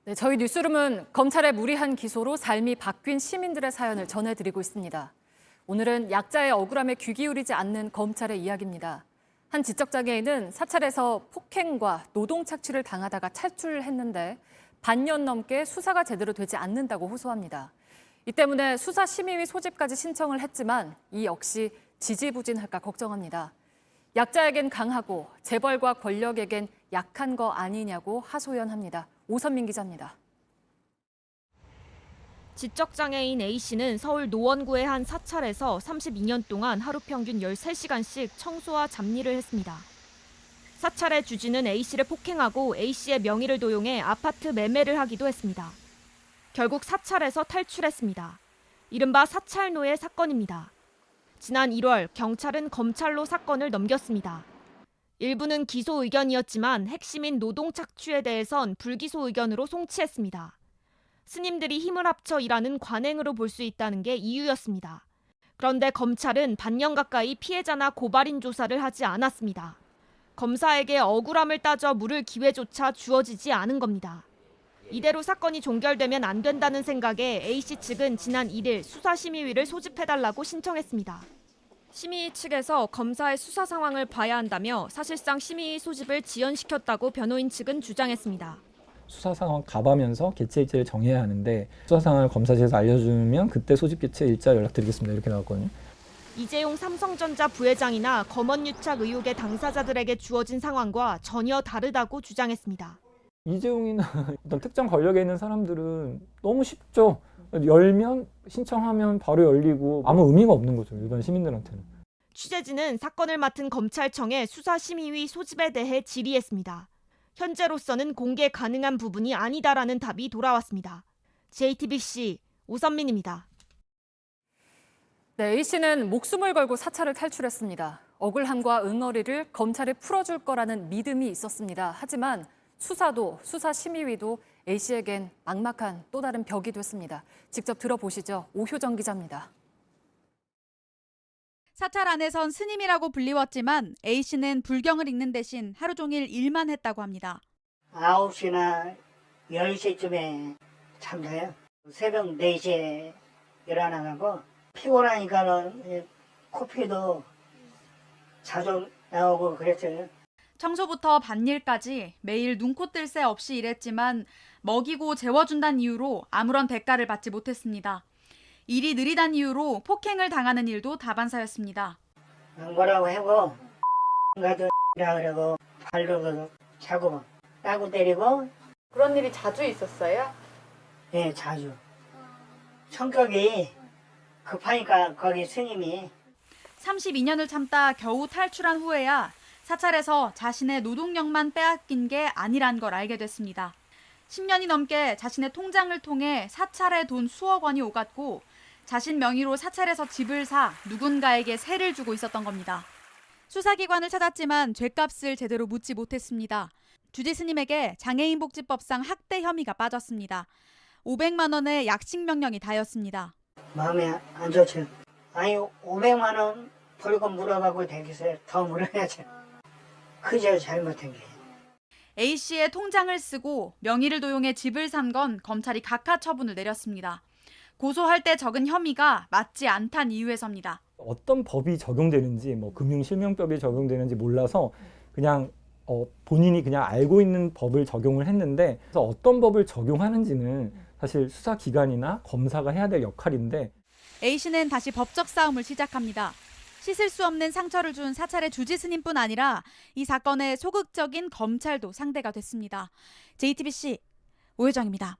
네, 저희 뉴스룸은 검찰의 무리한 기소로 삶이 바뀐 시민들의 사연을 전해드리고 있습니다. 오늘은 약자의 억울함에 귀 기울이지 않는 검찰의 이야기입니다. 한 지적장애인은 사찰에서 폭행과 노동 착취를 당하다가 탈출을 했는데 반년 넘게 수사가 제대로 되지 않는다고 호소합니다. 이 때문에 수사심의위 소집까지 신청을 했지만 이 역시 지지부진할까 걱정합니다. 약자에겐 강하고 재벌과 권력에겐 약한 거 아니냐고 하소연합니다. 오선민 기자입니다. 지적장애인 A씨는 서울 노원구의 한 사찰에서 32년 동안 하루 평균 13시간씩 청소와 잡일을 했습니다. 사찰의 주지는 A씨를 폭행하고 A씨의 명의를 도용해 아파트 매매를 하기도 했습니다. 결국 사찰에서 탈출했습니다. 이른바 사찰노예 사건입니다. 지난 1월 경찰은 검찰로 사건을 넘겼습니다. 일부는 기소 의견이었지만 핵심인 노동 착취에 대해선 불기소 의견으로 송치했습니다. 스님들이 힘을 합쳐 일하는 관행으로 볼 수 있다는 게 이유였습니다. 그런데 검찰은 반년 가까이 피해자나 고발인 조사를 하지 않았습니다. 검사에게 억울함을 따져 물을 기회조차 주어지지 않은 겁니다. 이대로 사건이 종결되면 안 된다는 생각에 A씨 측은 지난 1일 수사심의위를 소집해달라고 신청했습니다. 심의위 측에서 검사의 수사 상황을 봐야 한다며 사실상 심의위 소집을 지연시켰다고 변호인 측은 주장했습니다. 수사 상황 가봐면서 개최 일자를 정해야 하는데 수사 상황을 검사실에서 알려주면 그때 소집 개최 일자 연락드리겠습니다. 이렇게 나왔거든요. 이재용 삼성전자 부회장이나 검언유착 의혹의 당사자들에게 주어진 상황과 전혀 다르다고 주장했습니다. 이재용이나 어떤 특정 권력에 있는 사람들은 너무 쉽죠. 열면 신청하면 바로 열리고 아무 의미가 없는 거죠. 일반 시민들한테는. 취재진은 사건을 맡은 검찰청에 수사심의위 소집에 대해 질의했습니다. 현재로서는 공개 가능한 부분이 아니다라는 답이 돌아왔습니다. JTBC 오선민입니다. 네, A씨는 목숨을 걸고 사찰을 탈출했습니다. 억울함과 응어리를 검찰이 풀어줄 거라는 믿음이 있었습니다. 하지만 수사도 수사심의위도 A씨에겐 막막한 또 다른 벽이 됐습니다. 직접 들어보시죠. 오효정 기자입니다. 사찰 안에선 스님이라고 불리웠지만 A씨는 불경을 읽는 대신 하루 종일 일만 했다고 합니다. 9시나 10시쯤에 잠자요. 새벽 4시에 일어나고 피곤하니까는 코피도 자주 나오고 그랬어요. 청소부터 밭일까지 매일 눈코 뜰 새 없이 일했지만 먹이고 재워준다는 이유로 아무런 대가를 받지 못했습니다. 일이 느리다는 이유로 폭행을 당하는 일도 다반사였습니다. 뭐라고 하고 가도 그러고 발로 차고 따고 때리고. 그런 일이 자주 있었어요? 네, 자주. 성격이 급하니까 거기 스님이 32년을 참다 겨우 탈출한 후에야 사찰에서 자신의 노동력만 빼앗긴 게 아니란 걸 알게 됐습니다. 10년이 넘게 자신의 통장을 통해 사찰에 돈 수억 원이 오갔고 자신 명의로 사찰에서 집을 사 누군가에게 세를 주고 있었던 겁니다. 수사기관을 찾았지만 죗값을 제대로 묻지 못했습니다. 주지 스님에게 장애인복지법상 학대 혐의가 빠졌습니다. 500만 원의 약식 명령이 다였습니다. 마음에 안 좋죠. 아니 500만 원 벌금 물어가고 되겠어요. 더 물어야죠. 그저 잘못한 게. A씨의 통장을 쓰고 명의를 도용해 집을 산 건 검찰이 각하 처분을 내렸습니다. 고소할 때 적은 혐의가 맞지 않다는 이유에서입니다. 어떤 법이 적용되는지 금융실명법이 적용되는지 몰라서 그냥 본인이 그냥 알고 있는 법을 적용을 했는데 그래서 어떤 법을 적용하는지는 사실 수사기관이나 검사가 해야 될 역할인데 A씨는 다시 법적 싸움을 시작합니다. 씻을 수 없는 상처를 준 사찰의 주지 스님뿐 아니라 이 사건의 소극적인 검찰도 상대가 됐습니다. JTBC 오효정입니다.